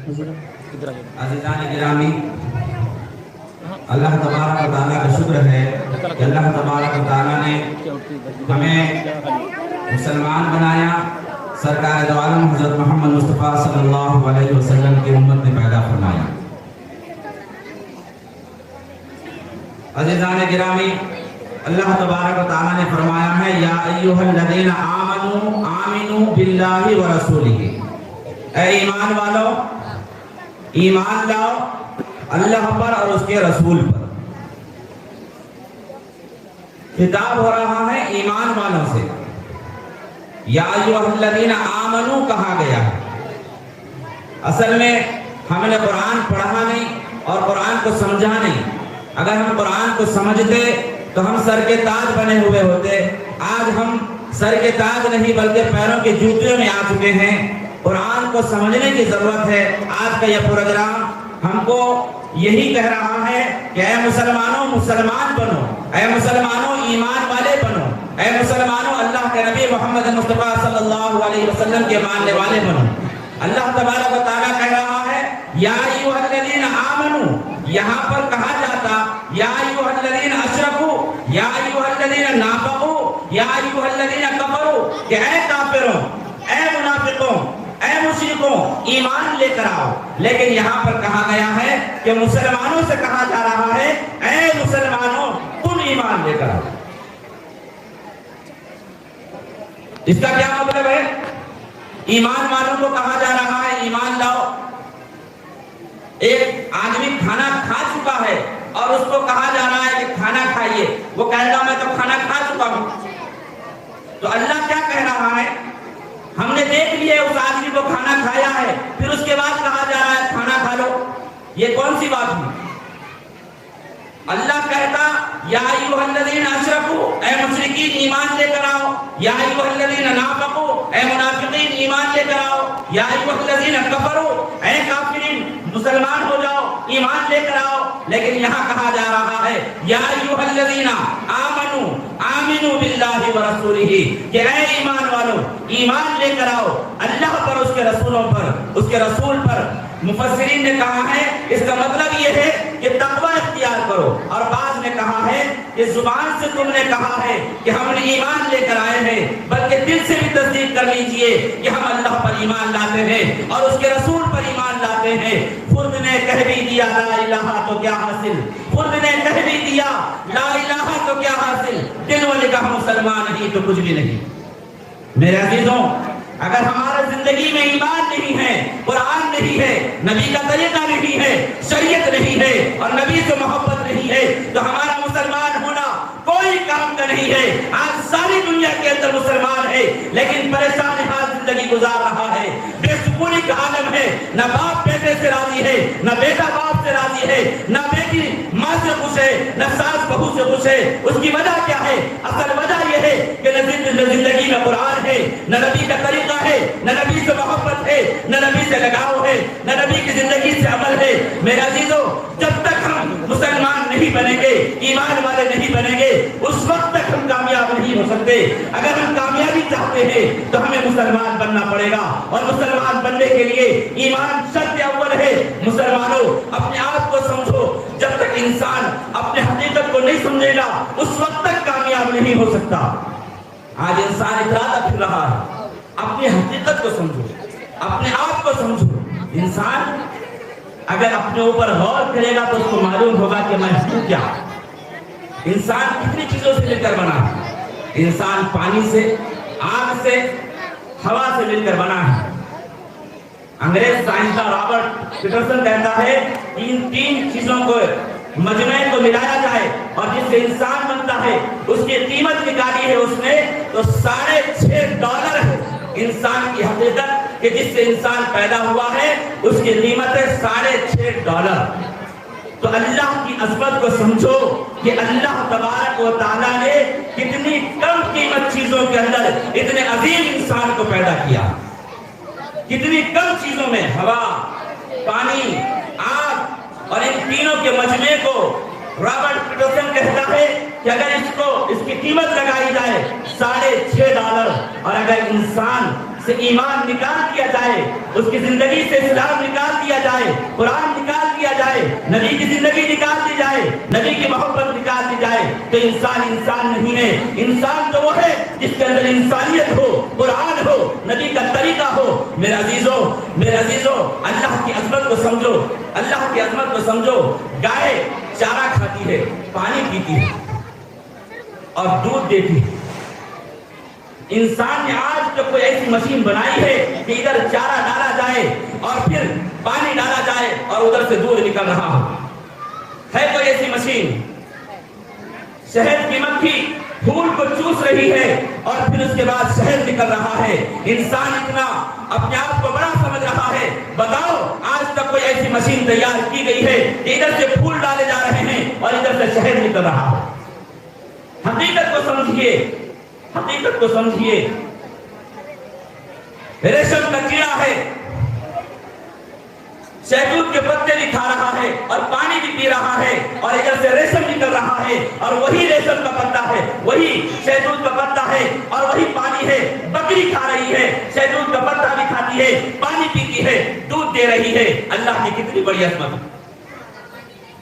عزیزان گرامی، اللہ تبارک و تعالیٰ کا شکر ہے کہ اللہ تبارک و تعالیٰ نے ہمیں مسلمان بنایا، سرکار دو عالم حضرت محمد مصطفیٰ صلی اللہ علیہ وسلم کی امت میں پیدا فرمایا۔ عزیزان گرامی، اللہ تبارک و تعالیٰ نے فرمایا ہے یا ایھا الذین آمنوا آمنوا باللہ ورسولہ، اے ایمان والو ایمان لاؤ اللہ پر اور اس کے رسول پر۔ خطاب ہو رہا ہے ایمان والوں سے، یا ایھا الذین آمنوا کہا گیا ہے۔ اصل میں ہم نے قرآن پڑھا نہیں اور قرآن کو سمجھا نہیں۔ اگر ہم قرآن کو سمجھتے تو ہم سر کے تاج بنے ہوئے ہوتے۔ آج ہم سر کے تاج نہیں بلکہ پیروں کے جوتیوں میں آ چکے ہیں۔ قرآن کو سمجھنے کی ضرورت ہے۔ آج کا یہ پروگرام ہم کو یہی کہہ رہا ہے کہ اے مسلمانوں مسلمان بنو، اے مسلمانوں ایمان والے بنو، اے مسلمانوں اللہ کے نبی محمد مصطفیٰ صلی اللہ علیہ وسلم کے ماننے والے بنو۔ اللہ تبارک و تعالیٰ کہہ رہا ہے یا ایھا الذین آمنوا، یہاں پر کہا جاتا یا ایھا الذین اشرکوا، یا ایھا الذین نافقوا، یا ایھا الذین کفروا، کہ اے کافروں، اے منافقوں، اے مشرکوں ایمان لے کر آؤ۔ لیکن یہاں پر کہا گیا ہے کہ مسلمانوں سے کہا جا رہا ہے اے مسلمانوں تم ایمان لے کر آؤ۔ اس کا کیا مطلب ہے؟ ایمان والوں کو کہا جا رہا ہے ایمان لاؤ۔ ایک آدمی کھانا کھا چکا ہے اور اس کو کہا جا رہا ہے کہ کھانا کھائیے، وہ کہے گا میں تو کھانا کھا چکا ہوں۔ تو اللہ کیا کہہ رہا ہے؟ ہم نے دیکھ لیا اس آدمی کو کھانا کھایا ہے، پھر اس کے بعد کہا جا رہا ہے کھانا کھا لو، یہ کون سی بات ہوئی؟ اللہ کہتا یا ایھا الذین اشرکوا، اے مشرکین ایمان لے کر آؤ، یا ایھا الذین نافقوا، اے منافقین ایمان لے کر آؤ، یا ایھا الذین کفروا، اے کافرین مسلمان ہو جاؤ ایمان لے کر آؤ۔ لیکن یہاں کہا جا رہا ہے یا ایھا الذین آمنوا آمنوا باللہ ورسولہ، کہ اے ایمان والو ایمان لے کر آؤ اللہ پر، اس کے رسولوں پر، اس کے رسول پر۔ مفسرین نے کہا ہے اس کا مطلب یہ ہے کہ تقوی اختیار کرو، اور بعض نے کہا ہے کہ زبان سے تم نے کہا ہے کہ ہم نے ایمان لے کر آئے ہیں، بلکہ دل سے بھی تصدیق کر لیجئے کہ ہم اللہ پر ایمان لاتے ہیں اور اس کے رسول پر ایمان لاتے ہیں۔ خود نے کہہ بھی دیا لا الہ تو کیا حاصل، خود نے کہہ بھی دیا لا الہ تو کیا حاصل، دلوں نے کہا مسلمان نہیں تو کچھ بھی نہیں۔ میرے عزیزوں، اگر ہمارا زندگی میں ایمان نہیں ہے، قرآن نہیں ہے، نبی کا طریقہ نہیں ہے، شریعت نہیں ہے اور نبی سے محبت نہیں ہے، تو ہمارا مسلمان ہونا کوئی کام کا نہیں ہے۔ آج ساری دنیا کے اندر مسلمان ہے لیکن پریشان حال زندگی گزار رہا ہے، بے سکونی کا عالم ہے، نہ باپ بیٹے سے راضی ہے، نہ بیٹا باپ سے راضی ہے، نہ بیٹی ماں سے خوش ہے، نہ ساس بہو سے خوش ہے۔ اس کی وجہ کیا ہے؟ اصل وجہ یہ ہے کہ نہ زندگی میں قرآن ہے، نہ نبی کا طریقہ ہے، نہ نبی سے محبت ہے، نہ نبی سے لگاؤ ہے، نہ نبی کی زندگی سے عمل ہے۔ میرے عزیزوں، جب تک ہم مسلمان نہیں بنیں گے، ایمان والے نہیں بنیں گے، اس وقت تک ہم کامیاب نہیں ہو سکتے۔ اگر ہم کامیابی چاہتے ہیں تو ہمیں مسلمان بننا پڑے گا، اور مسلمان بننے کے لیے ایمان شرط اول ہے۔ مسلمانوں اپنے آپ کو سمجھو، جب تک انسان اپنے حقیقت کو نہیں سمجھے گا اس وقت تک کامیاب نہیں ہو سکتا۔ آج انسان اتراتا پھر رہا ہے، اپنی حقیقت کو سمجھو، اپنے آپ کو سمجھو۔ انسان اگر اپنے اوپر غور کرے گا تو اس کو معلوم ہوگا کہ میں ہوں کیا۔ انسان کتنی چیزوں سے مل کر بنا ہے؟ انسان پانی سے، آگ سے، ہوا سے مل کر بنا ہے۔ انگریز سائنسداں رابرٹ پیٹرسن کہتا ہے ان تین چیزوں کو مجموعے کو ملایا جائے اور جس سے انسان بنتا ہے اس کی قیمت نکالی ہے اس نے تو $6.5 ہے۔ انسان کی حقیقت کہ جس سے انسان پیدا ہوا ہے اس کی قیمت ہے $6.5۔ تو اللہ کی عظمت کو سمجھو کہ اللہ تبارک و تعالیٰ نے کتنی کم قیمت چیزوں کے اندر اتنے عظیم انسان کو پیدا کیا۔ کتنی کم چیزوں میں ہوا، پانی، آگ اور ان تینوں کے مجموعے کو رابرٹ پیٹرسن کہتا ہے کہ اگر اس کی قیمت لگائی جائے $6.5 اور اگر انسان سے ایمان نکال دیا جائے، اس کی زندگی سے اسلام نکال دیا قرآن نکال دیا جائے، نبی کی زندگی نکال دی جائے، نبی کی محبت نکال دی جائے تو انسان نہیں ہے۔ انسان تو وہ ہے جس کے اندر انسانیت ہو، قرآن ہو، نبی کا طریقہ ہو۔ میرے عزیزو اللہ کی عظمت کو سمجھو، اللہ کی عظمت کو سمجھو۔ گائے چارہ کھاتی ہے، پانی پیتی ہے اور دودھ دیتی ہے۔ انسان نے آج تک کوئی ایسی مشین بنائی ہے کہ ادھر چارہ ڈالا جائے اور پھر پانی ڈالا جائے اور ادھر سے دودھ نکل رہا ہو؟ ہے کوئی ایسی مشین؟ شہد کی مکھی پھول کو چوس رہی ہے اور پھر اس کے بعد شہد نکل رہا ہے۔ انسان اتنا اپنے آپ کو بڑا سمجھ رہا ہے۔ بتاؤ آج تک کوئی ایسی مشین تیار کی گئی ہے کہ ادھر سے پھول ڈالے جا رہے ہیں اور ادھر سے شہد نکل رہا ہے؟ حقیقت کو سمجھیے، حقیقت کو سمجھیے۔ ریشم کا کیڑا ہے، شہتوت کے پتے بھی کھا رہا ہے اور پانی بھی پی رہا ہے اور ادھر سے ریشم نکل رہا ہے، اور وہی ریشم کا پتا ہے، وہی شہتوت کا پتا ہے اور وہی پانی ہے۔ بکری کھا رہی ہے، شہتوت کا پتا بھی کھاتی ہے، پانی پیتی ہے، دودھ دے رہی ہے۔ اللہ کی کتنی بڑی عظمت ہے۔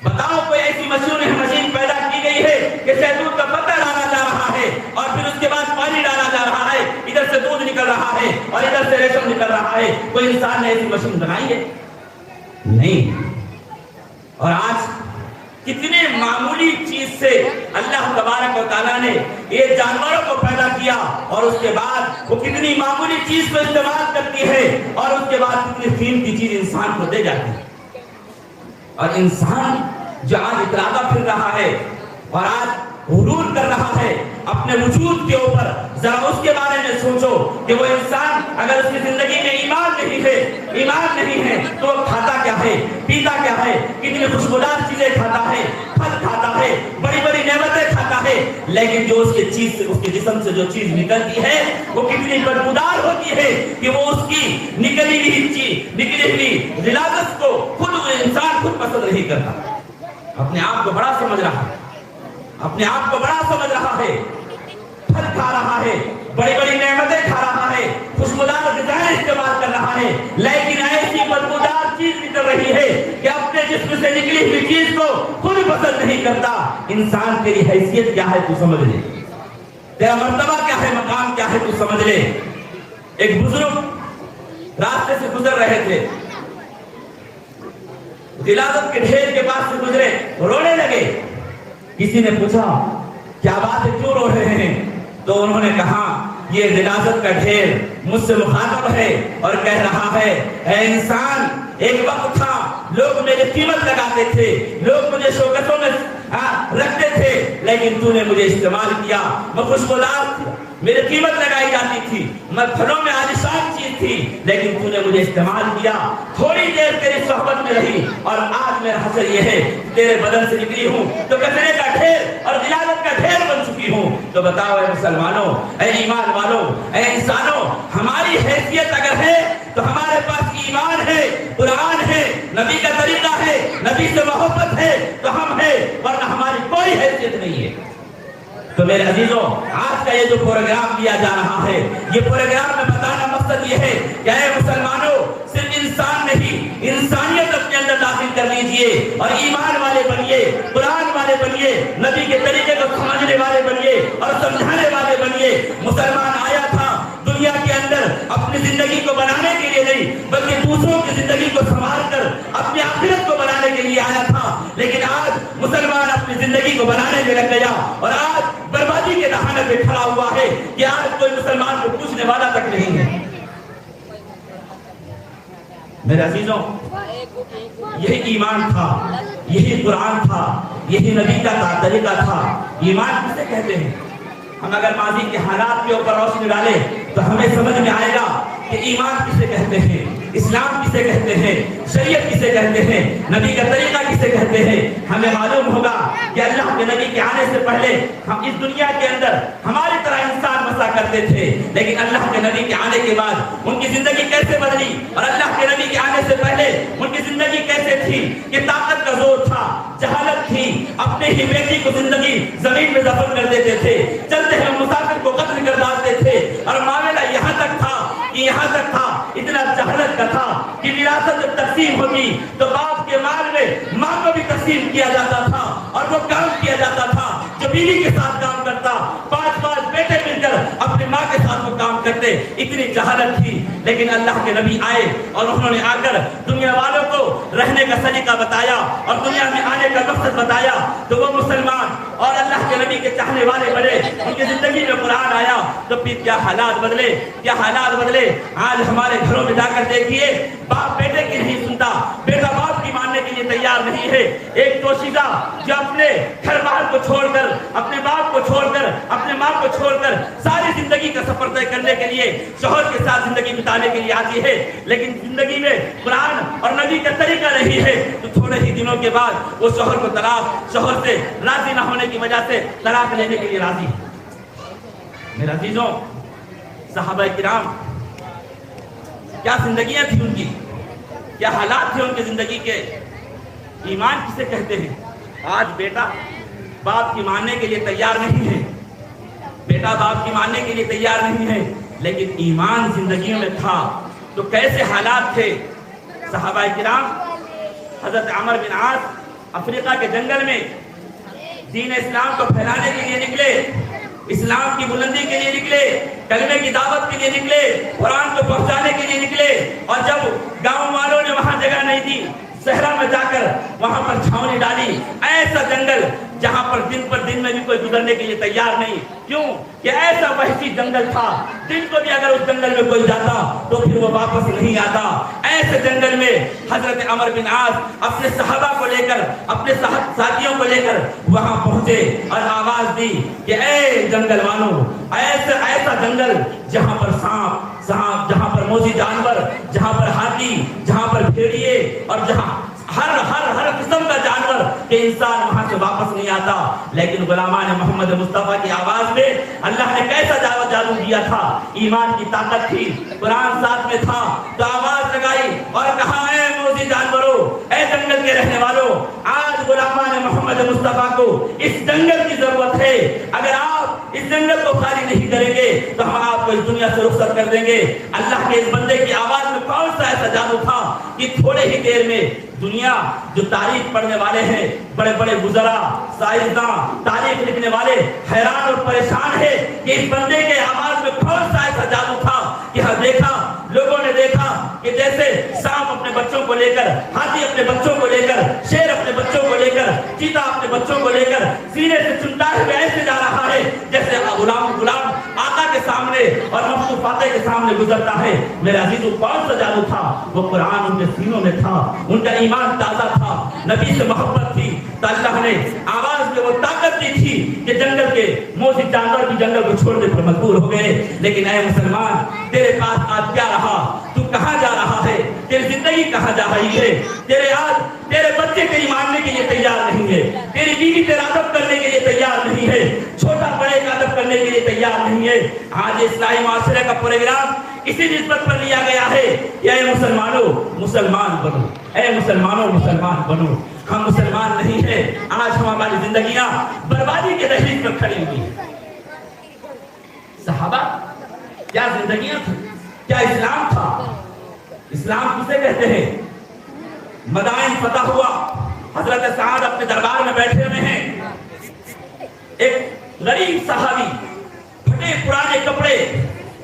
بتاؤ کوئی ایسی مشین پیدا کی گئی ہے کہ شہتوت کا پتا ڈالا جا رہا ہے اور پھر اس کے بعد پانی ڈالا جا رہا ہے، ادھر سے دودھ نکل رہا ہے اور ادھر سے ریشم نکل رہا ہے؟ کوئی انسان نے ایسی مشین بنائی ہے؟ نہیں۔ اور آج کتنے معمولی چیز سے اللہ تبارک و تعالیٰ نے یہ جانوروں کو پیدا کیا اور اس کے بعد وہ کتنی معمولی چیز کو استعمال کرتی ہے اور اس کے بعد کتنی قیمتی چیز انسان کو دے جاتی ہے۔ اور انسان جو آج اتراتا پھر رہا ہے اور آج غرور کر رہا ہے اپنے وجود کے اوپر، ذرا اس کے بارے میں سوچو کہ وہ انسان اگر اس کی زندگی میں ایمان نہیں ہے تو وہ کھاتا کیا ہے، پیتا کیا ہے، کتنی خوشبودار چیزیں کھاتا ہے، پھل کھاتا ہے، بڑی بڑی نعمتیں کھاتا ہے، لیکن جو اس کے جسم سے جو چیز نکلتی ہے وہ کتنی بدبودار ہوتی ہے کہ وہ اس کی نکلی ہوئی غلاظت کو خود انسان خود پسند نہیں کرتا۔ اپنے آپ کو بڑا سمجھ رہا ہے، اپنے آپ کو بڑا سمجھ رہا ہے، پھل کھا رہا ہے، بڑی بڑی نعمتیں کھا رہا ہے، خوشبودار غذائیں استعمال کر رہا ہے، لیکن ایسی بدبودار چیز نکل رہی ہے کہ اپنے جسم سے نکلی ہوئی چیز کو خود پسند نہیں کرتا۔ انسان تیری حیثیت کیا ہے تو سمجھ لے، تیرا مرتبہ کیا ہے، مقام کیا ہے تو سمجھ لے۔ ایک بزرگ راستے سے گزر رہے تھے، غلاظت کے ڈھیر کے پاس سے گزرے، رونے لگے۔ کسی نے پوچھا کیا بات ہے، کیوں رو رہے ہیں؟ تو انہوں نے کہا یہ غلاظت کا ڈھیر مجھ سے مخاطب ہے اور کہہ رہا ہے اے انسان، ایک وقت تھا لوگ میری قیمت لگاتے تھے، لوگ مجھے شوکتوں میں رکھتے تھے، لیکن تو نے مجھے استعمال کیا۔ میں خوشبودار تھی، میری قیمت لگائی جاتی تھی، میں پھلوں میں عالیشان چیز تھی، لیکن تو نے مجھے استعمال کیا، تھوڑی دیر تیری صحبت میں رہی اور آج میرا حشر یہ ہے تیرے بدن سے نکلی ہوں تو کچرے کا ڈھیر اور غلاظت کا ڈھیر بن چکی ہوں۔ تو بتاؤ اے مسلمانوں، اے ایمان والوں، اے انسانوں، ہماری حیثیت اگر ہے تو ہمارے پاس ایمان ہے، قرآن ہے، نبی کا طریقہ ہے، نبی سے محبت ہے تو ہم ہیں، ورنہ ہماری کوئی حیثیت نہیں ہے۔ تو میرے عزیزوں، آج کا یہ جو پروگرام دیا جا رہا ہے، یہ پروگرام میں بتانا مقصد یہ ہے کہ اے مسلمانوں، صرف انسان نہیں، انسانیت اپنے اندر داخل کر لیجئے اور ایمان والے بنیے، قرآن والے بنیے، نبی کے طریقے کو سمجھنے والے بنیے اور سمجھانے والے بنیے۔ مسلمان آیا تھا دنیا کے اندر اپنی زندگی کو بنانے کے لیے نہیں، بلکہ دوسروں کی زندگی کو سنبھال کر اپنی آخرت کو بنانے کے لیے آیا تھا، لیکن آج مسلمان اپنی زندگی کو بنانے میں لگ گیا اور آج بربادی کے دہانے پہ کھڑا ہوا ہے کہ آج کوئی مسلمان کو پوچھنے والا تک نہیں ہے۔ میرے عزیزوں، یہی ایمان تھا، یہی قرآن تھا، یہی نبی کا طریقہ تھا۔ ایمان کسے کہتے ہیں؟ ہم اگر ماضی کے حالات کے اوپر روشنی ڈالیں تو ہمیں سمجھ میں آئے گا کہ ایمان کسے کہتے ہیں، اسلام کسے کہتے ہیں، شریعت کسے کہتے ہیں، نبی کا طریقہ کسے کہتے ہیں۔ ہمیں معلوم ہوگا کہ اللہ کے نبی کے آنے سے پہلے ہم اس دنیا کے اندر ہماری طرح انسان بسا کرتے تھے، لیکن اللہ کے نبی کے آنے کے بعد ان کی زندگی کیسے بدلی، اور اللہ کے نبی کے آنے سے پہلے ان کی زندگی کیسے تھی کہ طاقت کا زور تھا، جہالت تھی، اپنے ہی بیٹی کو زندگی زمین میں دفن کر دیتے تھے، چلتے ہوئے مسافر کو قتل کر ڈالتے تھے، اور معاملہ یہاں تک تھا اتنا جہالت کا تھا کہ وراثت جب تقسیم ہوگی تو باپ کے مال میں ماں کو بھی تقسیم کیا جاتا تھا اور وہ کام کیا جاتا تھا جو بیوی کے ساتھ کام کرتا 5 بیٹے مل کر اپنی ماں کے ساتھ وہ کام کرتے. اتنی جہالت تھی. لیکن اللہ کے نبی آئے اور انہوں نے آ کر دنیا والوں کو رہنے کا طریقہ بتایا اور دنیا میں آنے کا مقصد بتایا تو وہ مسلمان اور اللہ کے نبی کے چاہنے والے بڑے. ان کی زندگی میں قرآن آیا تو پھر کیا حالات بدلے, کیا حالات بدلے. آج ہمارے گھروں میں جا کر دیکھیے, باپ بیٹے کی نہیں سنتا, بیٹا باپ کی ماننے کے لیے تیار نہیں ہے. ایک توشیدہ جو اپنے گھر بار کو چھوڑ کر, اپنے باپ کو چھوڑ کر, اپنے ماں کو چھوڑ کر ساری زندگی کا سفر طے کرنے کے لیے شوہر کے ساتھ زندگی بتانے کے لیے آتی ہے, لیکن زندگی میں قرآن اور نبی کا طریقہ نہیں ہے تو تھوڑے ہی دنوں کے بعد وہ شوہر کو طلاق, شوہر سے راضی نہ ہونے کی وجہ سے طلاق لینے کے لیے راضی. میرے عزیزوں, صحابہ کرام کیا زندگیاں تھیں ان کی, کیا حالات تھے ان کی زندگی کے. ایمان کسے کہتے ہیں؟ آج بیٹا باپ کی ماننے کے لیے تیار نہیں ہے, بیٹا باپ کی ماننے کے لیے تیار نہیں ہے, لیکن ایمان زندگیوں میں تھا تو کیسے حالات تھے. صحابہ کرام حضرت عمر بن عاص افریقہ کے جنگل میں دین اسلام کو پھیلانے کے لیے نکلے, اسلام کی بلندی کے لیے نکلے, کلمے کی دعوت کے لیے نکلے, قرآن کو پہنچانے کے لیے نکلے. اور جب گاؤں والوں نے وہاں جگہ نہیں دی, صحرا میں جا کر وہاں پر چھاؤنی ڈالی, ایسا جنگل جہاں پر دن میں بھی کوئی گزرنے کے لیے تیار نہیں. کیوں کہ ایسا وحشی جنگل تھا, دن کو بھی اگر اس جنگل میں کوئی جاتا تو پھر وہ واپس نہیں آتا. ایسے جنگل میں حضرت عمر بن عاص اپنے صحابہ کو لے کر, اپنے ساتھیوں کو لے کر وہاں پہنچے اور آواز دی کہ اے جنگل والوں, ایسا جنگل جہاں پر سانپ, جہاں پر موذی جانور, جہاں پر ہاتھی, جہاں پر بھیڑیے اور جہاں ہر قسم کا جانور کہ انسان وہاں سے واپس نہیں آتا. لیکن غلامان محمد مصطفیٰ کی آواز میں اللہ نے کیسا جادو دیا تھا. ایمان کی طاقت تھی, قرآن ساتھ میں تھا تو آواز لگائی اور کہا اے موذی جانوروں, اے جنگل کے رہنے والوں, آج غلامان محمد مصطفیٰ کو اس جنگل کی ضرورت ہے. اگر آپ اس جنگل کو خالی نہیں کریں گے تو ہم آپ کو اس دنیا سے رخصت کر دیں گے. اللہ کے اس بندے کی آواز میں کون سا ایسا جادو تھا کہ تھوڑے ہی دیر میں دنیا جو تاریخ پڑھنے والے ہیں, بڑے بڑے وزراء, سائنسداں, تاریخ لکھنے والے حیران اور پریشان ہے کہ اس بندے کے آواز میں کون سا ایسا جادو تھا کہ لوگوں نے دیکھا کہ جیسے سانپ اپنے بچوں کو لے کر, ہاتھی اپنے بچوں کو لے کر, شیر اپنے بچوں کو لے کر, چیتا اپنے بچوں کو لے کر سینے سے چمٹا ہوئے ایسے جا رہا ہے جیسے غلام آقا کے سامنے اور مفتو فاتح کے سامنے گزرتا ہے. میرے عزیزو, کون سا جادو تھا؟ وہ قرآن ان کے سینوں میں تھا, ان کا ایمان تازہ تھا, نبی سے محبت تھی تو اللہ نے آواز میں وہ طاقت دی تھی کہ جنگل کے موذی جانور بھی جنگل کو چھوڑنے پر مجبور ہو گئے. لیکن اے مسلمان, تیرے پاس آج کیا رہا؟ تو کہاں جا رہا ہے؟ تیری زندگی کہاں جا رہی ہے؟ تیرے بچے تیری ماننے کے لیے تیار نہیں ہے, تیری بیوی تیرا ادب کرنے کے لیے تیار نہیں ہے, چھوٹا بڑے کا ادب کرنے کے لیے تیار نہیں ہے. آج اسلامی معاشرے کا پروگرام اسی نسبت پر لیا گیا ہے کہ اے مسلمانوں مسلمان بنو, اے مسلمانوں مسلمان بنو. ہم مسلمان نہیں ہیں. آج ہماری زندگیاں بربادی کے دہلیز پر کھڑی ہوئی ہیں. صحابہ کیا زندگیاں تھیں, کیا اسلام تھا. اسلام کسے کہتے ہیں؟ مدائن فتح ہوا, حضرت سعد اپنے دربار میں بیٹھے ہوئے ہیں, ایک غریب صحابی پھٹے پرانے کپڑے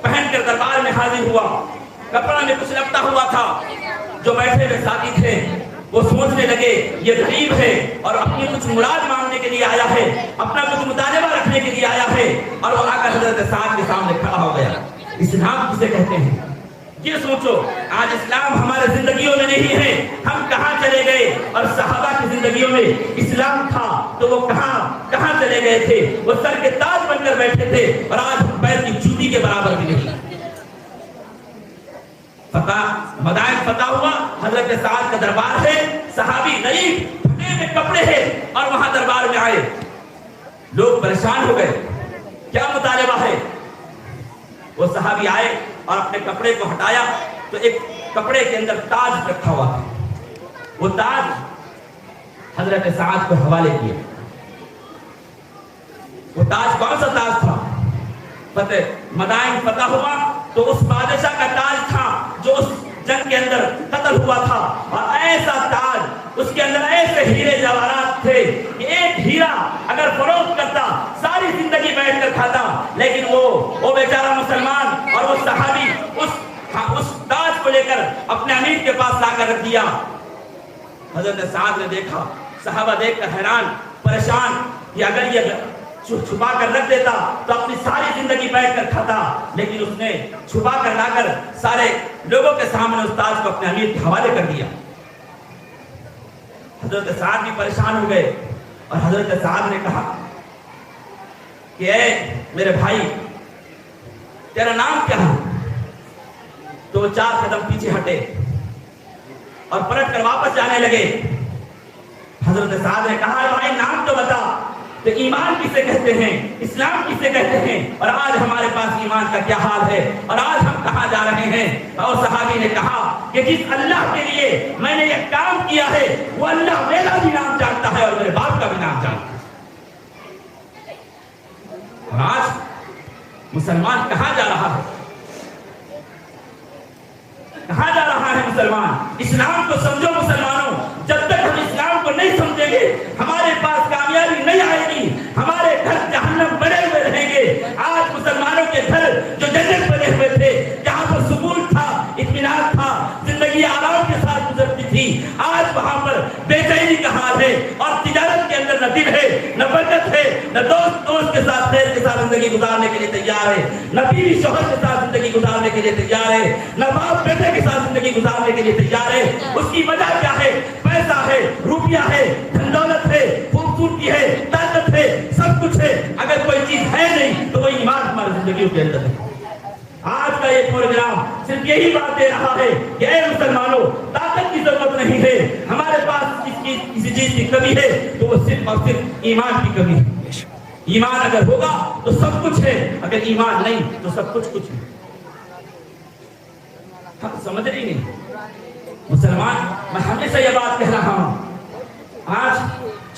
پہن کر دربار میں حاضر ہوا. کپڑا میں کچھ لپٹا ہوا تھا. جو بیٹھے ہوئے ساتھی تھے وہ سوچنے لگے یہ غریب ہے اور اپنی کچھ مراد مانگنے کے لیے آیا ہے, اپنا کچھ مطالبہ رکھنے کے لیے آیا ہے, اور وہ آ کر حضرت سعد کے سامنے کھڑا ہو گیا. اسلام کسے کہتے ہیں؟ یہ سوچو, آج اسلام ہمارے زندگیوں میں نہیں ہے, ہم کہاں چلے گئے. اور صحابہ کی زندگیوں میں اسلام تھا تو وہ کہاں چلے گئے تھے. وہ سر کے تاج بن کر بیٹھے تھے اور آج پیر کی جوتی کے برابر بھی نہیں. مدائن فتح ہوا, حضرت سعد کا دربار ہے, صحابی غریب پھٹے ہوئے کپڑے ہیں اور وہاں دربار میں آئے. لوگ پریشان ہو گئے, کیا مطالبہ ہے. وہ صحابی آئے اور اپنے کپڑے کو ہٹایا تو ایک کپڑے کے اندر تاج رکھا ہوا تھا. وہ تاج حضرت سعد کو حوالے کیا. وہ تاج کون سا تاج تھا؟ مدائن فتح ہوا تو اس بادشاہ کا تاج تھا جو اس جنگ کے اندر قتل ہوا تھا، اور ایسا تاج، اس کے اندر ایسے ہیرے جواہرات تھے کہ ایک ہیرا اگر فروخت کرتا ساری زندگی بیٹھ کر کھاتا، لیکن وہ بیچارہ مسلمان اور وہ صحابی اس تاج کو لے کر اپنے امیر کے پاس لا کر رکھ دیا۔ حضرت سعد نے دیکھا، صحابہ دیکھ کر حیران پریشان کہ اگر یہ چھپا کر رکھ دیتا تو اپنی ساری زندگی بیٹھ کر کھاتا، لیکن اس نے چھپا کر لا کر سارے لوگوں کے سامنے اس تاج کو اپنے امیر کے حوالے کر دیا۔ حضرت سعد بھی پریشان ہو گئے، اور حضرت سعد نے کہا کہ اے میرے بھائی، تیرا نام کیا ہے؟ تو وہ 4 قدم پیچھے ہٹے اور پلٹ کر واپس جانے لگے۔ حضرت سعد نے کہا بھائی نام تو بتا، تو ایمان کسے کہتے ہیں، اسلام کسے کہتے ہیں، اور آج ہمارے پاس ایمان کا کیا حال ہے، اور آج ہم کہاں جا رہے ہیں؟ اور صحابی نے کہا کہ جس اللہ کے لیے میں نے یہ کام کیا ہے وہ اللہ میرا بھی نام جانتا ہے اور میرے باپ کا بھی نام جانتا ہے۔ اور آج مسلمان کہاں جا رہا ہے؟ کہاں جا رہا ہے مسلمان؟ اسلام کو سمجھو مسلمانوں، جب تک ہم اسلام کو نہیں سمجھیں گے ہمارے پاس کامیابی نہیں آئے گی، ہمارے گھر جہنم بنے ہوئے رہیں گے۔ آج مسلمانوں کے گھر جو جنت بنے ہوئے تھے، جہاں پر سکون تھا، اطمینان تھا، زندگی آرام کے ساتھ گزرتی تھی، آج وہاں پر بے چینی کا حال ہے، اور تجارت کے اندر نہ دل ہے، نہ برکت ہے، نہ دوست کے ساتھ خیر کے ساتھ زندگی گزارنے کے لیے تیار ہے، نہ بیوی شوہر کے ساتھ زندگی گزارنے کے لیے تیار ہے، نہ باپ بیٹے کے ساتھ زندگی گزارنے کے لیے تیار ہے۔ اس کی وجہ کیا ہے؟ پیسہ ہے، روپیہ ہے، دھن دولت ہے، خوبصورتی ہے، طاقت ہے، سب کچھ ہے، اگر کوئی چیز ہے نہیں تو وہ ایمان ہماری زندگیوں کے اندر ہے۔ آج کا یہ پروگرام صرف یہی بات دے رہا ہے کہ اے مسلمانوں، طاقت کی ضرورت نہیں ہے، ہمارے پاس کسی چیز کی کمی ہے تو وہ صرف اور صرف ایمان کی کمی ہے۔ ایمان اگر ہوگا تو سب کچھ ہے، اگر ایمان نہیں تو سب کچھ ہے۔ ہم سمجھ رہی نہیں مسلمان، میں ہمیشہ یہ بات کہہ رہا ہوں، آج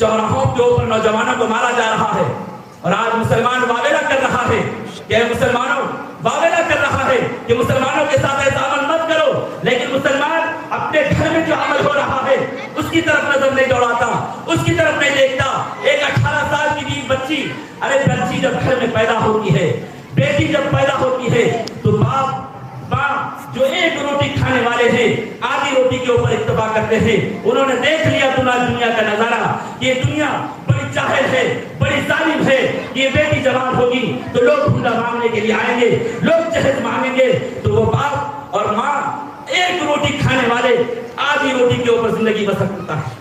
چوراہوں کے اوپر نوجوانوں کو مارا جا رہا ہے، اور آج مسلمان واویلا کر رہا ہے کہ مسلمانوں واویلا کر رہا ہے کہ مسلمانوں کے ساتھ ایسا عمل مت کرو، لیکن مسلمان اپنے گھر میں جو عمل ہو رہا ہے اس کی طرف نظر نہیں دوڑاتا، اس کی طرف نہیں دیکھتا۔ ایک 18 سال کی بچی، ارے بچی جب گھر میں پیدا ہوتی ہے، بیٹی جب پیدا ہوتی ہے تو باپ جو ایک روٹی کھانے والے ہیں آدھی روٹی کے اوپر اتفاق کرتے ہیں۔ انہوں نے دیکھ لیا دنیا کا نظارہ، یہ دنیا بڑی جاہل ہے، بڑی ظالم ہے، یہ بیٹی جوان ہوگی تو لوگ ہنڈا مانگنے کے لیے آئیں گے، لوگ جہیز مانگیں گے، تو وہ باپ اور ماں ایک روٹی کھانے والے آدھی روٹی کے اوپر زندگی بسر کرتا ہے۔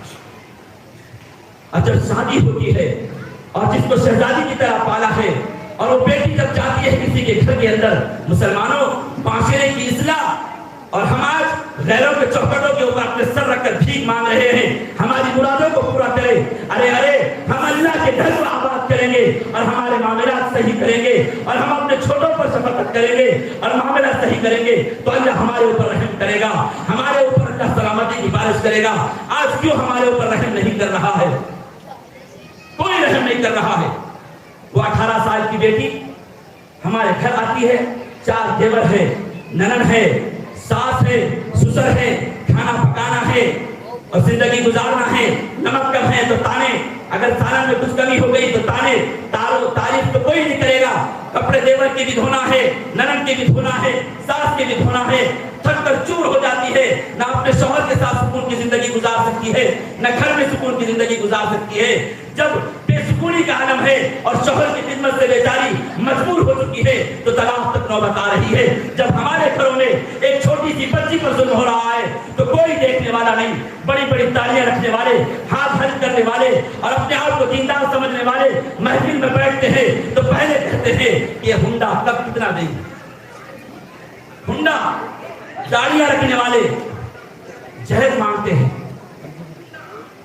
اور جب شادی ہوتی ہے اور جس کو شہزادی کی طرح پالا ہے، اور وہ بیٹی جب جاتی ہے کسی کے گھر کے اندر، مسلمانوں معاشرے کی اصلاح، اور ہم آج غیروں کے چوکھٹوں کے اوپر اپنے سر رکھ کر بھیک مانگ رہے ہیں ہماری مرادوں کو پورا کرے۔ ارے ہم اللہ کے گھر کو آباد کریں گے اور ہمارے معاملات صحیح کریں گے، اور ہم اپنے چھوٹوں پر شفقت کریں گے اور معاملات صحیح کریں گے تو اللہ ہمارے اوپر رحم کرے گا، ہمارے اوپر اللہ سلامتی کی بارش کرے گا۔ آج کیوں ہمارے اوپر رحم نہیں کر رہا ہے؟ کوئی رحم نہیں کر رہا ہے۔ وہ 18 سال کی بیٹی ہمارے گھر آتی ہے، 4 دیور ہے، ننن ہے، ساس ہے، سسر ہے، کھانا پکانا ہے اور زندگی گزارنا ہے۔ نمک کم ہے تو تانے، اگر سالن میں کچھ کمی ہو گئی تو تانے، تعریف تو کوئی نہیں کرے گا۔ کپڑے دیور کی بھی دھونا ہے، ننن کی بھی دھونا ہے، ساس کی بھی دھونا ہے، تھک کر چور ہو جاتی ہے، نہ اپنے شوہر کے ساتھ سکون کی زندگی گزار سکتی ہے، نہ گھر میں سکون کی زندگی گزار سکتی ہے۔ جب بے سکونی کا عالم ہے اور شوہر کی خدمت سے بیچاری مجبور ہو چکی ہے تو طلاق تک نوبت آ رہی ہے۔ جب ہمارے گھروں میں ایک چھوٹی سی بچی پر ظلم ہو رہا ہے تو کوئی دیکھنے والا نہیں، بڑی بڑی تالیاں رکھنے والے، ہاتھ ہلک کرنے والے اور اپنے آپ کو دیندار سمجھنے والے محفل میں بیٹھتے ہیں تو پہلے کہتے ہیں کہ ہنڈا کب کتنا دیں گے۔ ہنڈا داڑیاں رکھنے والے جہیز مانگتے ہیں۔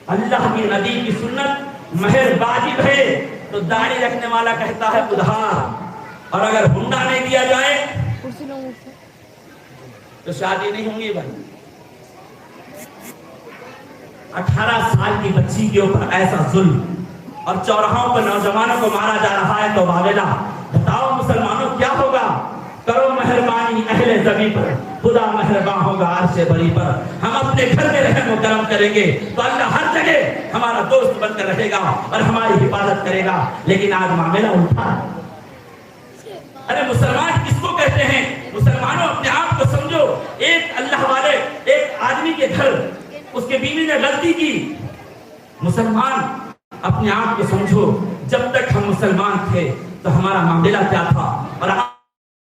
اللہ کی نبی کی سنت مہر واجب ہے تو داڑھی رکھنے والا کہتا ہے ادھار، اور اگر ہنڈا نہیں دیا جائے تو شادی نہیں ہوں گی۔ بھائی 18 سال کی بچی کے اوپر ایسا ظلم، اور چوراہوں پر نوجوانوں کو مارا جا رہا ہے تو واویلا۔ بتاؤ مسلمانوں کیا ہوگا؟ کرو مہربانی اہل زمین پر، خدا مہربان ہوگا عرش بری پر. ہم اپنے گھر میں رحم و کرم کریں گے تو اللہ ہر جگہ ہمارا دوست بن کر رہے گا اور ہماری حفاظت کرے گا. لیکن آج معاملہ الٹا ہے. ارے مسلمان کس کو کہتے ہیں؟ مسلمانوں اپنے آپ کو سمجھو. ایک اللہ والے ایک آدمی کے گھر اس کے بیوی نے غلطی کی. مسلمان اپنے آپ کو سمجھو. جب تک ہم مسلمان تھے تو ہمارا معاملہ کیا تھا, اور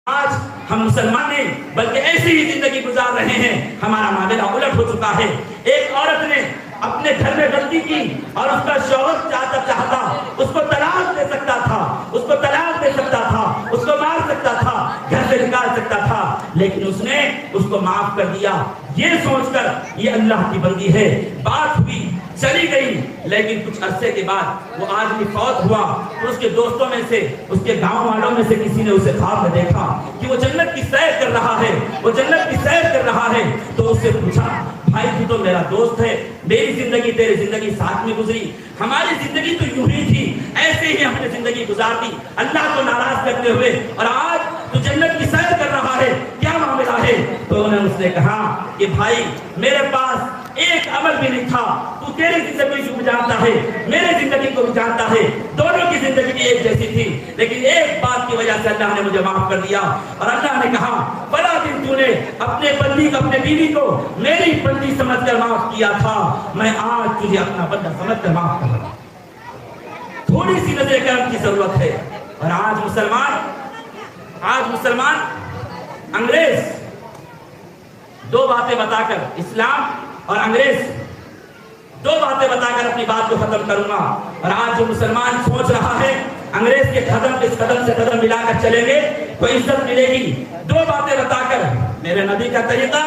آج ہم مسلمان نہیں بلکہ ایسی ہی زندگی گزار رہے ہیں. ہمارا معاملہ الٹ ہو چکا ہے. ایک عورت نے اپنے گھر میں غلطی کی اور اس کا شوہر چاہتا اس کو طلاق دے سکتا تھا, اس کو طلاق دے سکتا تھا, اس کو مار سکتا تھا, گھر سے نکال سکتا تھا, لیکن اس نے اس کو معاف کر دیا یہ سوچ کر یہ اللہ کی بندی ہے. بات ہوئی چلی گئی, لیکن کچھ عرصے کے بعد وہ آدمی فوت ہوا تو اس کے دوستوں میں سے, اس کے گاؤں والوں میں سے کسی نے اسے خواب میں دیکھا کہ وہ جنت کی سیر کر رہا ہے, وہ جنت کی سیر کر رہا ہے. تو اس سے پوچھا, بھائی تو تو میرا دوست ہے, میری زندگی تیری زندگی ساتھ میں گزری, ہماری زندگی تو یوں ہی تھی, ایسے ہی ہم نے زندگی گزار دی اللہ کو ناراض کرتے ہوئے, اور آج تو جنت کی سیر کر رہا ہے, کیا معاملہ ہے؟ تو انہوں نے اس نے کہا کہ بھائی میرے پاس ایک عمل بھی نہیں تھا, تو تیری زندگی کو بھی جانتا ہے, میرے زندگی کو بھی جانتا ہے, دونوں کی زندگی بھی ایک جیسی تھی, لیکن ایک بات کی وجہ سے اللہ نے مجھے معاف کر دیا. اور اللہ نے کہا بڑا دن تو نے اپنے بندی کو, اپنے بیوی کو میری بندی سمجھ کر معاف کیا تھا, میں آج تجھے اپنا بندہ سمجھ کر معاف کر رہا. تھوڑی سی نظر کرم کی ضرورت ہے. اور آج مسلمان انگریز دو باتیں بتا کر, اسلام اور انگریز دو باتیں بتا کر اپنی بات کو ختم کروں گا. اور آج جو مسلمان سوچ رہا ہے انگریز کے قدم سے قدم ملا کر چلیں گے تو عزت ملے گی, دو باتیں بتا کر میرے نبی کا طریقہ,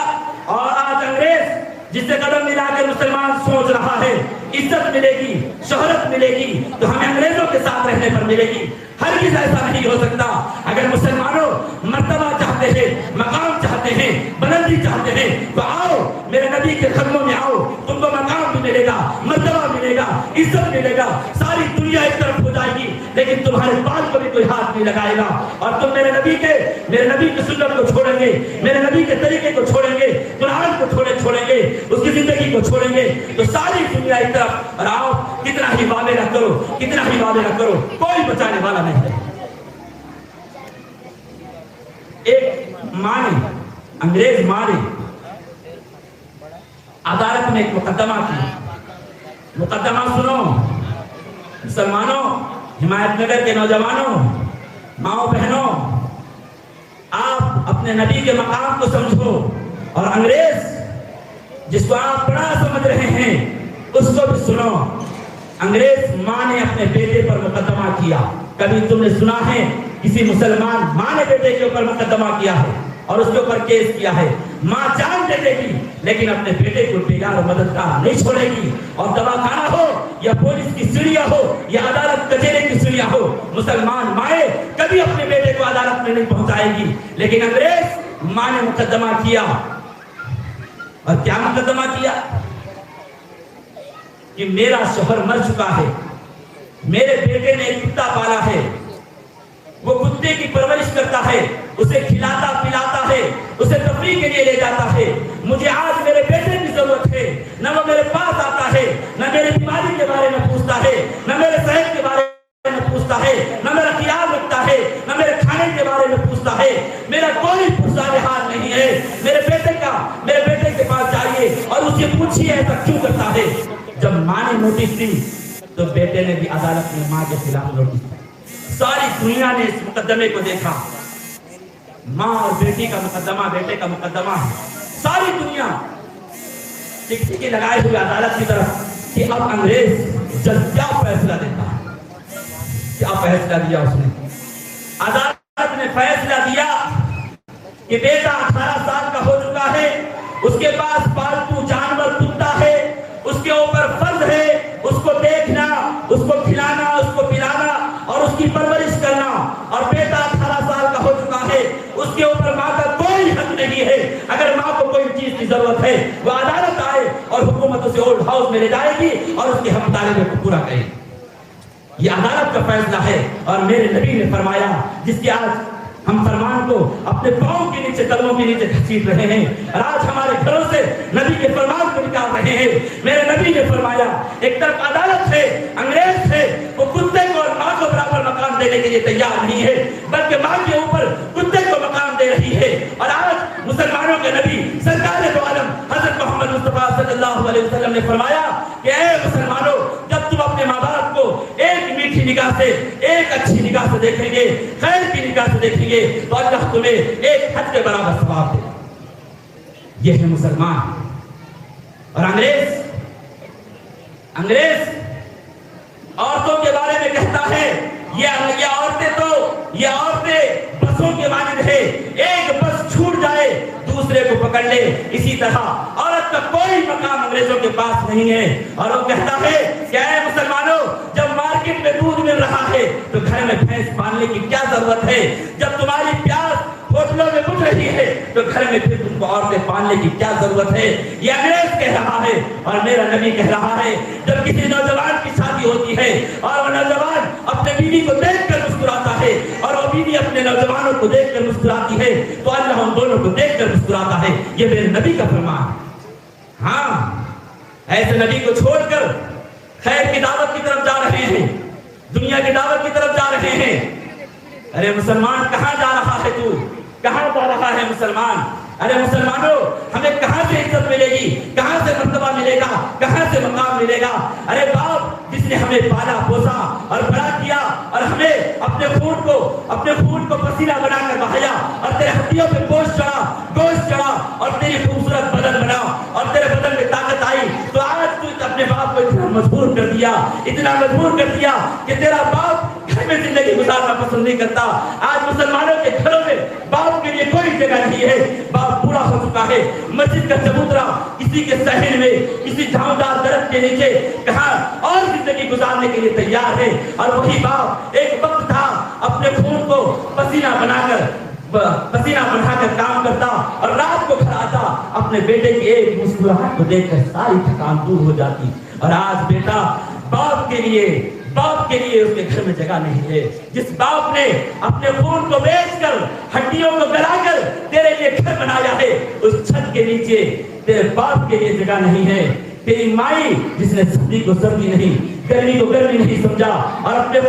اور آج انگریز جس سے قدم ملا کر مسلمان سوچ رہا ہے عزت ملے گی, شہرت ملے گی تو ہمیں انگریزوں کے ساتھ رہنے پر ملے گی. ہرگز ایسا نہیں ہو سکتا. اگر مسلمانوں مرتبہ چاہتے ہیں, مقام چاہتے ہیں, بلندی چاہتے ہیں تو آؤ میرے نبی کے قدموں میں آؤ, تم کو مقام بھی ملے گا, مرتبہ ملے گا, عزت ملے گا, ساری دنیا ایک طرف ہو جائے گی, لیکن تمہارے بال کو بھی کوئی ہاتھ نہیں لگائے گا. اور تم میرے نبی کی سنت کو چھوڑیں گے, میرے نبی کے طریقے کو چھوڑیں گے, قرآن کو چھوڑیں گے, اس کی زندگی کو چھوڑیں گے تو ساری دنیا ایک طرف. اور آؤ کتنا ہی وعدے نہ کرو, کتنا ہی وعدے نہ کرو, کوئی بچانے والا نہیں ہے. ایک ماں نے, انگریز ماں نے عدالت میں ایک مقدمہ کی. مقدمہ سنو مسلمانوں, حمایت نگر کے نوجوانوں, ماؤں بہنوں, آپ اپنے نبی کے مقام کو سمجھو, اور انگریز جس کو آپ بڑا سمجھ رہے ہیں اس کو بھی سنو. انگریز ماں نے اپنے بیٹے پر مقدمہ کیا. کبھی تم نے سنا ہے کسی مسلمان ماں نے بیٹے کے اوپر مقدمہ کیا ہے اور اس کے اوپر کیس کیا ہے؟ ماں جان دے دے گی لیکن اپنے بیٹے کو بیگار و مددگار نہیں چھوڑے گی. اور دواخانہ ہو یا پولیس کی سیڑھیاں ہو یا عدالت کچہری کی سیڑھیاں ہو, مسلمان مائیں کبھی اپنے بیٹے کو عدالت میں نہیں پہنچائے گی. لیکن انگریز ماں نے مقدمہ کیا, اور کیا مقدمہ کیا کہ میرا شوہر مر چکا ہے, میرے بیٹے نے ایک کتا پالا ہے, وہ کتے کی پرورش کرتا ہے, اسے کھلاتا پلاتا ہے, اسے تفریح کے لیے لے جاتا ہے. مجھے آج میرے بیٹے کی ضرورت ہے, نہ وہ میرے پاس آتا ہے, نہ میری بیماری کے بارے میں پوچھتا ہے, نہ میرے صحت کے بارے میں پوچھتا ہے, نہ میرا خیال رکھتا ہے, نہ میرے کھانے کے بارے میں پوچھتا ہے. میرا کوئی پرسان حال نہیں ہے. میرے بیٹے کے پاس جائیے اور اس سے پوچھیے ایسا کیوں کرتا ہے. جب ماں نے نوٹس دی تو بیٹے نے بھی عدالت میں ماں کے خلاف نوٹس دی. ساری دنیا نے اس مقدمے کو دیکھا, ماں اور بیٹی کا مقدمہ, بیٹے کا مقدمہ ہے. ساری دنیا ٹکٹکی لگائے ہوئے عدالت کی طرف کہ اب انگریز جج کیا فیصلہ دیتا ہے. کیا فیصلہ دیا اس نے؟ عدالت نے فیصلہ دیا کہ بیٹا 18 سال کا ہو چکا ہے, اس کے پاس پالتو جانور کتا ہے, اس کے اوپر فرض ہے اس کو دیکھنا, اس کو کھلانا, اس کو پلانا اور اس کی پرورش کرنا. اور بیٹا 18 سال کا ہو چکا ہے, اس کے اوپر ماں کا کوئی حق نہیں ہے. اگر ماں کو کوئی چیز کی ضرورت ہے وہ عدالت آئے اور حکومت اسے اولڈ ہاؤس میں لے جائے گی اور اس کے حق طالبے کو پورا کرے گی. یہ عدالت کا فیصلہ ہے. اور میرے نبی نے فرمایا, جس کے آج ہم فرمان کو اپنے پاؤں کے نیچے، قدموں کے نیچے گھسیٹ رہے ہیں، اور آج ہمارے گھروں سے نبی کے فرمان کو نکال رہے ہیں۔ میرے نبی نے فرمایا، ایک طرف عدالت ہے، انگریز ہے، وہ کتے کو اور ماں کو برابر مقام دینے کے لیے تیار نہیں ہے، بلکہ ماں کے اوپر کتے کو مقام دے رہی ہے۔ اور آج مسلمانوں کے نبی سرکار دو عالم حضرت محمد مصطفیٰ صلی اللہ علیہ وسلم نے فرمایا کہ اے مسلمانوں، جب تم اپنے ماں باپ کو ایک میٹھی نگاہ سے، ایک اچھی نگاہ سے دیکھیں گے، خیر کی نگاہ سے دیکھیں گے، تو اللہ تمہیں ایک حج کے برابر ثواب دے۔ یہ ہے مسلمان۔ اور انگریز عورتوں کے بارے میں کہتا ہے، یہ عورتیں بسوں کے مانند ہے، ایک بس چھوٹ جائے دوسرے کو پکڑ لے، اسی طرح عورت کا کوئی مقام انگریزوں کے پاس نہیں ہے۔ اور وہ کہتا ہے کہ اے مسلمانوں، جب مارکیٹ میں دودھ مل رہا ہے تو گھر میں بھینس پالنے کی کیا ضرورت ہے؟ جب تمہاری پیاس ہوٹلوں میں بڑھ رہی ہے تو گھر میں پھر تم کو عورتیں پالنے کی کیا ضرورت ہے؟ یہ انگریز کہہ رہا ہے، اور میرا نبی کہہ رہا ہے، جب کسی نوجوان کی شادی ہوتی ہے اور وہ نوجوان اپنے بیوی کو دیکھ کر مسکراتا ہے، اور وہ بیوی اپنے نوجوانوں کو دیکھ کر مسکراتی ہے، تو اللہ ان دونوں کو دیکھ کر مسکراتا ہے۔ یہ میرے نبی کا فرمان ہے۔ ہاں، ایسے نبی کو چھوڑ کر خیر کی دعوت کی طرف جا رہے ہیں، دنیا کی دعوت کی طرف جا رہے ہیں۔ ارے مسلمان، کہاں جا رہا ہے تو؟ کہاں جا رہا ہے مسلمان؟ ارے مسلمانوں، ہمیں کہاں سے عزت ملے گی؟ کہاں سے مرتبہ ملے گا؟ کہاں سے مقام ملے گا؟ ارے باپ جس نے ہمیں پالا پوسا اور بڑا کیا، اور ہمیں اپنے خون کو پسینہ بنا کر بہایا، اور تیرے ہڈیوں پہ گوشت چڑھا اور تیری خوبصورت بدن بنا، اور تیرے بدن میں طاقت آئی، تو آج تو اپنے باپ کو اتنا مجبور کر دیا کہ تیرا باپ گھر میں زندگی گزارنا پسند نہیں کرتا۔ آج مسلمانوں کے گھروں میں باپ کے لیے کوئی جگہ نہیں ہے، باپ بوڑھا ہو چکا ہے، مسجد کا چبوترا کسی کے صحن میں، کسی چھاؤں-دار درخت کے نیچے کہاں اور زندگی گزارنے کے لیے تیار ہے۔ اور وہی باپ ایک وقت تھا اپنے خون کو پسینہ بنا کر کام کرتا، اور رات کو گھر آتا، اپنے بیٹے کی ایک مسکراہٹ کو دیکھ کر ساری تھکان دور ہو جاتی۔ اور آج بیٹا باپ کے لیے اس کے گھر میں جگہ نہیں ہے۔ جس باپ نے اپنے خون کو بیچ کر، ہڈیوں کو گلا کر تیرے لیے گھر بنایا ہے، اس چھت کے نیچے تیرے باپ کے لیے جگہ نہیں ہے۔ تیری مائی جس نے سردی کو سردی نہیں، گرمی کو گرمی نہیں سمجھا، اور اپنے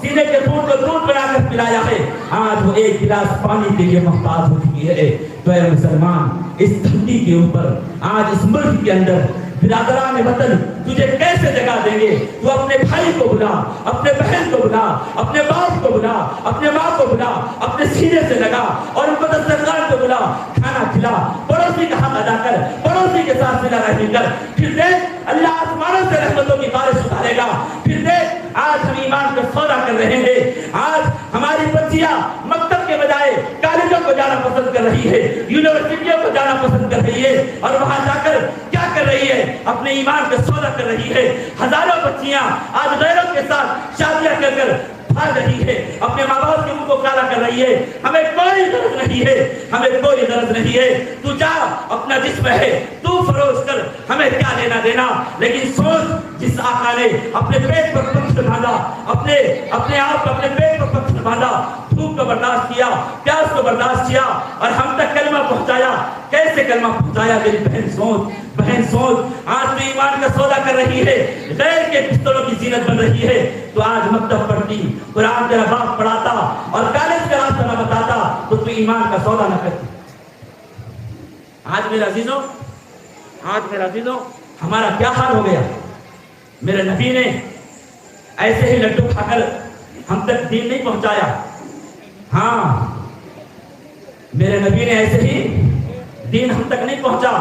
سینے کے خون کو دودھ بنا کر پلایا ہے، آج وہ ایک گلاس پانی کے لیے محتاج ہو چکی ہے۔ تو اے مسلمان، اس دھرتی کے اوپر، آج اس ملک کے اندر برادران وطن تجھے کیسے جگہ دیں گے؟ تو اپنے بھائی کو بلا، اپنے بہن کو بلا، اپنے باپ کو بلا، اپنے ماں کو بلا، اپنے سینے سے لگا اور ان کو دسترخوان کو بلا، کھانا کھلا، پڑوسی کا حق ادا کر، پڑوسی کے ساتھ صلہ رحمی کر، پھر دیکھ اللہ آسمانوں سے رحمتوں کی بارش اتارے گا۔ پھر دیکھ آج ہم ایمان کا سودا کر رہے ہیں، آج ہماری بچیاں مکتب کے بجائے کالجوں کو جانا پسند کر رہی ہے، یونیورسٹیوں کو جانا پسند کر رہی ہے، اور وہاں جا کر کیا کر رہی ہے؟ اپنے ایمان کا سودا کر رہی ہے۔ ہزاروں بچیاں آج غیروں کے ساتھ شادیاں کر بھاگ رہی ہے، اپنے ماں باپ کے منہ کو کالا کر رہی ہے۔ ہمیں کوئی غرض نہیں ہے، تو جا، اپنا جسم ہے تو فروخت کر، ہمیں کیا لینا دینا، لیکن سوچ جس آقا نے اپنے پیٹ پر پتھر باندھا، اپنے آپ کو اپنے پیٹ پر پتھر باندھا، بھوک کو برداشت کیا، پیاس کو برداشت کیا، اور ہم تک کلمہ پہنچایا۔ کیسے کلمہ پہنچایا؟ میری بہن سوچ، آج تو ایمان کا سودا کر رہی ہے، غیر کے پستولوں کی زینت بن رہی ہے، تو آج مکتب پڑھتی، قرآن تیرا باپ پڑھاتا اور کالج کا راستہ نہ بتاتا تو ایمان کا سودا نہ کرتی۔ آج میرے عزیزوں ہمارا کیا حال ہو گیا؟ میرے نبی نے ایسے ہی لڈو کھا کر ہم تک دین نہیں پہنچایا۔ ہاں، میرے نبی نے ایسے ہی دین ہم تک نہیں پہنچا۔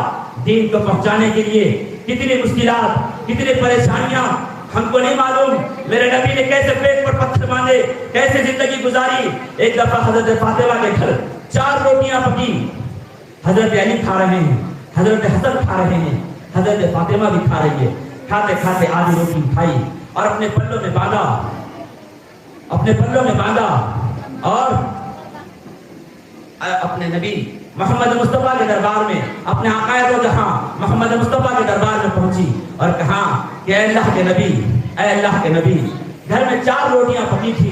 دین کو پہنچانے کے لیے کتنی مشکلات، کتنی پریشانیاں ہم کو نہیں معلوم۔ میرے نبی نے کیسے پیٹ پر پتھر باندھے، کیسے زندگی گزاری۔ ایک دفعہ حضرت فاطمہ کے گھر 4 روٹیاں پکی، حضرت علی کھا رہے ہیں، حضرت حسن کھا رہے ہیں، حضرت فاطمہ بھی کھا رہی ہے۔ کھاتے کھاتے آدھی روٹی کھائی اور اپنے پلوں میں باندھا اور اپنے نبی محمد مصطفیٰ کے دربار میں، اپنے آقا دو جہاں محمد مصطفیٰ کے دربار میں پہنچی اور کہا کہ اے اللہ کے نبی، گھر میں 4 روٹیاں پکی تھی،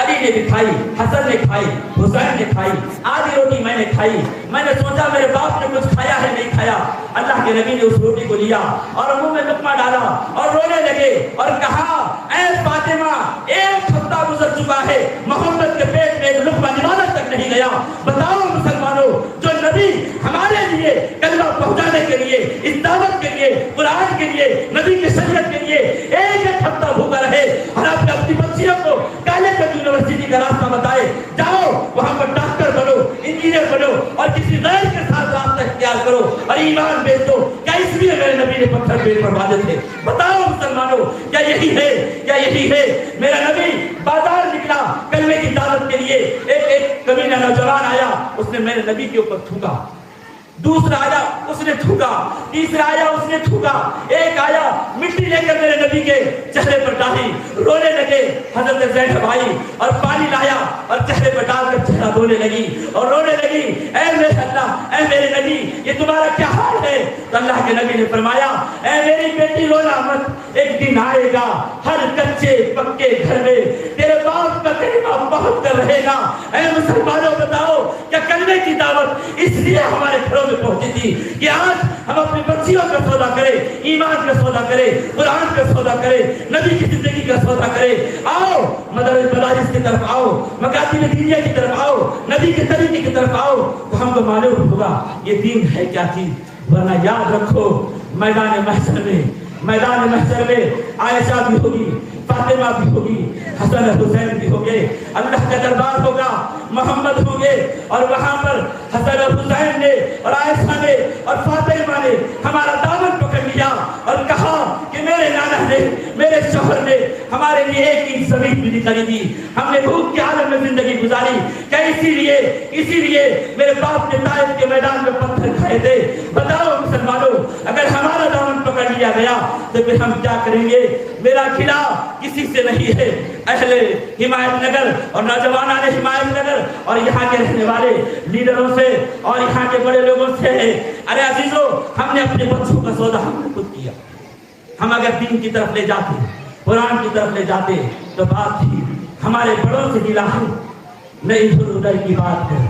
علی نے بھی کھائی، حسن نے کھائی، حسین نے کھائی، آدھی روٹی میں نے کھائی۔ میں نے سوچا میرے باپ نے کچھ کھایا ہے نہیں کھایا۔ اللہ کے نبی نے اس روٹی کو لیا اور منہ میں لقمہ ڈالا اور رونے لگے اور کہا اے فاطمہ، ایک ہفتہ گزر چکا ہے، محمد کے پیٹ میں ایک لقمہ نوالت تک نہیں گیا۔ بتاؤ مسلمانوں، جو نبی ہمارے لیے کلمہ پہنچانے کے لیے، اس دعوت کے لیے، قرآن کے لیے، نبی کی شریعت کے لیے ایک ہفتہ بھوکا رہے اور اپنی بچیوں کو کالج یونیورسٹی کا راستہ بتائے، جاؤ وہاں پر ڈاکٹر بنو، انجینئر بنو اور کسی غیر کے ساتھ راستہ اختیار کرو اور ایمان بیچ دو، کیا اس لیے میرے نبی نے پتھر پیٹ پر باندھے تھے؟ بتاؤ مسلمانوں، کیا یہی ہے؟ کیا یہی ہے؟ میرا نبی بازار نکلا کلمے کی دعوت کے لیے، ایک کمینہ نوجوان آیا، اس نے میرے نبی کے اوپر تھوکا، دوسرا آیا اس نے تھوکا، تیسرا آیا اس نے تھوکا، ایک آیا مٹی لے کر میرے نبی کے چہرے پر ڈالی، رونے لگے۔ حضرت زینب آئی اور پانی لایا اور چہرے پر ڈال کر چہرہ دھونے لگی اور رونے لگی، اے میرے اللہ، اے میرے نبی، یہ تمہارا کیا حال ہے؟ تو اللہ کے نبی نے فرمایا، اے میری بیٹی رونا مت، ایک دن آئے گا ہر کچے پکے گھر میں تیرے باپ کا کلمہ پہنچ کر رہے گا۔ اے مسلمانوں بتاؤ، کیا کلمے کی دعوت اس لیے ہمارے گھروں میں پہنچی تھی کہ آج ہم اپنی بچیوں کا سودا کریں، ایمان کا سودا کریں، قرآن کا سودا کریں، نبی کی زندگی کا سودا کریں؟ آؤ مدارس کی طرف آؤ، مکاتب دینیہ کی طرف آؤ، نبی کے طریقے کی طرف آؤ، تو ہم کو معلوم ہوگا یہ دین ہے کیا چیز۔ ورنہ یاد رکھو، میدان محشر میں عائشہ بھی ہوگی، فاطمہ بھی ہوگی، حسن حسین بھی ہوں گے، اللہ کا دربار ہوگا، محمد ہوں گے، اور وہاں پر حسن اور حسین نے اور عائشہ نے اور فاطمہ نے ہمارا دامن پکڑ لیا اور کہا کہ میرے نانا نے، میرے شوہر نے ہمارے لیے ایک ہی زمین بھی نہیں خریدی، ہم نے بھوک کے عالم میں زندگی گزاری، کیا اسی لیے میرے باپ نے طائف کے میدان میں پتھر کھائے تھے؟ بتاؤ مسلمانوں، اگر ہمارا دامن پکڑ لیا گیا تو پھر ہم کیا کریں گے؟ میرا کھلا کسی سے نہیں ہے، اہل حمایت نگر اور نوجوانان حمایت نگر اور یہاں کے رہنے والے لیڈروں سے اور یہاں کے بڑے لوگوں سے ہے۔ ارے عزیزو، ہم نے اپنے بچوں کا سودا ہم نے خود کیا۔ ہم اگر دین کی طرف لے جاتے، قرآن کی طرف لے جاتے تو بات تھی ہمارے بڑوں سے گلا ہے، نہ ادھر ادھر کی بات کر،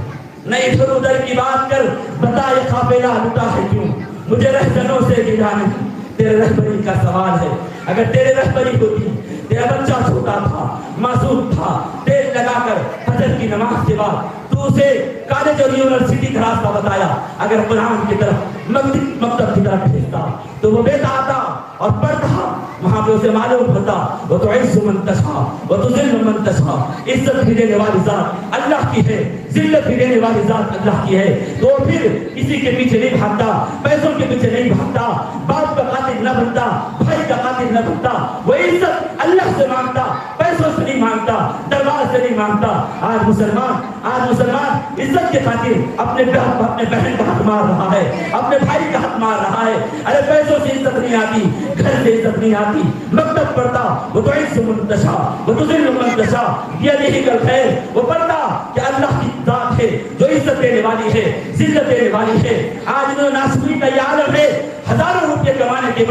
نہ ادھر ادھر کی بات کر، بتا یہ قافلہ لٹا ہے کیوں؟ مجھے رہزنوں سے گلا نہیں، تیرے رہبری کا سوال ہے۔ اگر تیرے رہبری ہوتی، تیرا بچہ چھوٹا تھا، معصوم تھا، تیل لگا کر فجر کی نماز کے بعد تو اسے کالج اور یونیورسٹی کا راستہ بتایا، اگر قرآن کی طرف مکتب کی طرف بھیجتا تو وہ بیٹا آتا اور پڑھتا، وہاں پہ اسے معلوم ہوتا وہ تو عز من تشاء وہ تو ذل من تشاء، عزت بھی دینے والی ذات اللہ کی ہے، ذلت بھی دینے والی ذات اللہ کی ہے۔ تو پھر کسی کے پیچھے نہیں بھاگتا، پیسوں کے پیچھے نہیں بھاگتا، باپ کا قاتل نہ بنتا، بھائی کا قاتل نہ بنتا، وہ عزت اللہ سے مانگتا، پیسوں سے نہیں مانگتا، دربار سے نہیں مانگتا۔ آج مسلمان عزت کے خاطر اپنے بہن کا حق مار رہا ہے، اپنے بھائی کا حق مار رہا ہے۔ ارے پیسوں سے عزت نہیں آتی، گھر سے عزت نہیں آتی، مکتب پڑھتا وہ تو عز من تشاء وہ تو ذل من تشاء، بیدہ الخیر، وہ پڑھتا کہ اللہ کی ذات ہے جو عزت دینے والی ہے، ذلت دینے والی ہے۔ آج ناسوری کا یہ عالم ہے، ہزاروں روپے کمانے کے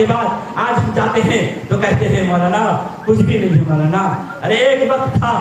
بعد آج ہم جاتے ہیں تو کہتے ہیں مولانا کچھ بھی نہیں مولانا۔ ارے ایک وقت تھا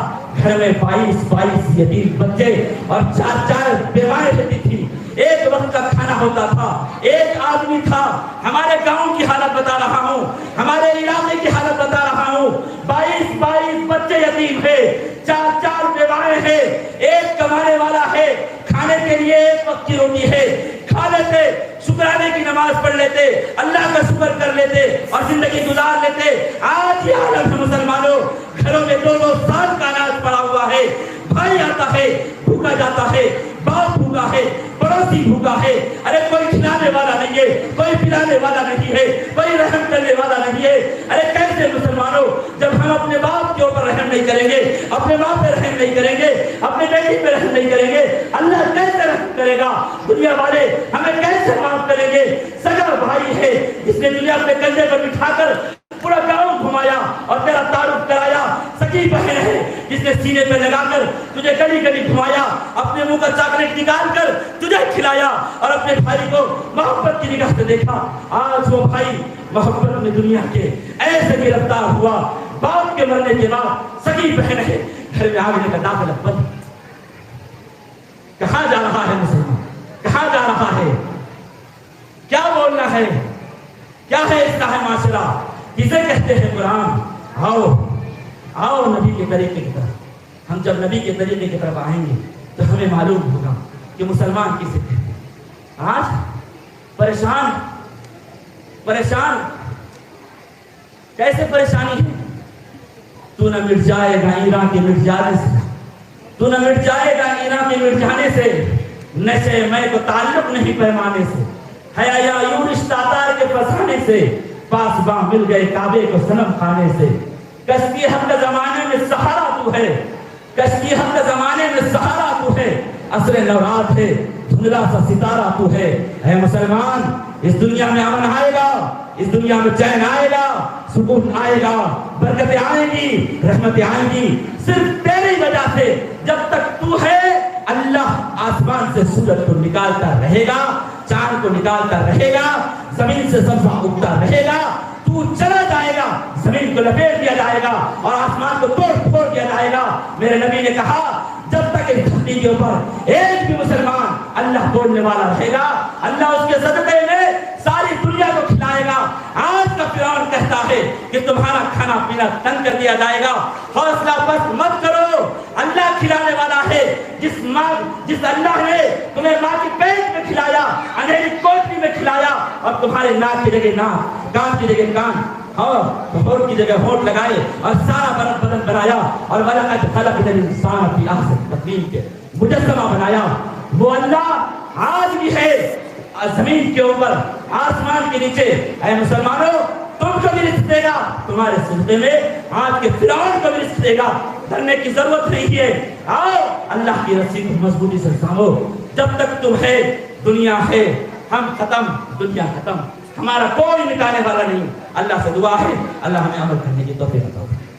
گھر میں 22 یتیم بچے اور 4 بیوائیں رہتی تھی، ایک وقت کا کھانا ہوتا تھا، ایک آدمی تھا۔ ہمارے گاؤں کی حالت بتا رہا ہوں، ہمارے علاقے کی حالت بتا رہا ہوں، 22 بچے یتیم ہے، 4 بیوائیں ہیں، ایک کمانے والا ہے، کھانے کے لیے ایک وقت کی روٹی ہے، کھا لیتے، شکرانے کی نماز پڑھ لیتے، اللہ کا شکر کر لیتے اور زندگی گزار لیتے۔ آج یہ عالم ہے مسلمانوں، گھروں میں 2 سال کا اناج پڑا ہوا ہے، بھائی آتا ہے بھوکا جاتا ہے، باپ بھوکا ہے، پڑوسی بھوکا ہے۔ ارے کوئی کھلانے والا نہیں ہے، کوئی پلانے والا نہیں ہے، کوئی رحم کرنے والا نہیں ہے۔ ارے کیسے مسلمانوں، جب ہم اپنے باپ کے اوپر رحم نہیں کریں گے، اپنے ماں پہ رحم نہیں کریں گے، اپنے بیٹی پہ رحم نہیں کریں گے، اللہ کیسے رحم کرے گا؟ دنیا والے ہمیں کیسے معاف کریں گے؟ سگا بھائی ہے جس نے دنیا اپنے کندھے پر بٹھا کر پورا گاؤں گھمایا اور تیرا تعارف کرایا، سکی بہن ہے جس نے سینے پہ لگا کر تجھے گلی گلی گھمایا، اپنے منہ کا چاکلیٹ نکال کر تجھے کھلایا اور اپنے بھائی کو محبت کی نگاہ سے دیکھا۔ آج وہ بھائی محبت میں دنیا کے ایسے گرفتار ہوا، باپ کے مرنے کے بعد سگی بہن ہے گھر میں آگے کا داخلہ بند. کہاں جا رہا ہے مسلمان؟ کہاں جا رہا ہے؟ کیا بولنا ہے؟ کیا ہے اصلاح معاشرہ؟ کسے کہتے ہیں قرآن؟ آؤ آؤ نبی کے طریقے کی طرف. ہم جب نبی کے طریقے کی طرف آئیں گے تو ہمیں معلوم ہوگا کہ مسلمان کسے کہتے ہیں. آج پریشان کیسے پریشانی ہے؟ تو نہ مٹ جائے گا ایران کے مٹ جانے سے، تو نہ مٹ جائے گا ایران کے مٹ جانے سے، نشے میں کو تعلق نہیں پیمانے سے، حیا یوں رشتہ دار کے پھنسانے سے، پاس باں مل گئے کعبے کو صنم کھانے سے. کشتی حق کے زمانے میں سہارا تو ہے، کشتی حق کے زمانے میں سہارا تو ہے، عصر نورات ہے دھندلا سا ستارہ تو ہے. اے مسلمان، اس دنیا میں امن آئے گا، اس دنیا میں چین آئے گا، سکون آئے گا، برکتیں آئیں گی، رحمتیں آئیں گی صرف تیری وجہ سے. جب تک تو ہے اللہ آسمان سے سورج کو نکالتا رہے گا، چاند کو نکالتا رہے گا، زمین سے سبزہ اگتا رہے گا. تو چلا جائے گا، زمین کو لپیٹ دیا جائے گا اور آسمان کو توڑ پھوڑ دیا جائے گا. میرے نبی نے کہا جب تک اس دھرتی کے اوپر ایک بھی مسلمان اللہ بولنے والا رہے گا، اللہ اس کے صدقے میں ساری دنیا کو کھلائے گا. آج کا فرعون کہتا ہے کہ تمہارا کھانا پینا تنگ کر دیا جائے گا. حوصلہ پست مت کرو، اللہ کھلانے والا ہے. جس اللہ نے تمہیں ماں کی پیٹ میں کھلایا، اندھیری کوٹری میں کھلایا اور تمہارے ناک کی جگہ ناک، کان کی جگہ کان اور ہونٹ کی جگہ ہونٹ لگائے اور سارا بدن بنایا اور وَلَقَدْ خَلَقْنَا الْإِنسَانَ فِي أَحْسَنِ تَقْوِيمٍ کے مجسمہ بنایا. وہ اللہ آج بھی ہے زمین کے اوپر، آسمان کے نیچے. اے مسلمانوں، تم کو بھی رزق دے گا، تمہارے صدقے میں آج کے فرعون کو بھی رزق دے گا. ڈرنے کی ضرورت نہیں ہے. آؤ اللہ کی رسی کو مضبوطی سے تھامو. جب تک تم ہے دنیا ہے، ہم ختم، دنیا ختم. ہمارا کوئی مٹانے والا نہیں. اللہ سے دعا ہے اللہ ہمیں عمل کرنے کی توفیق عطا فرمائے.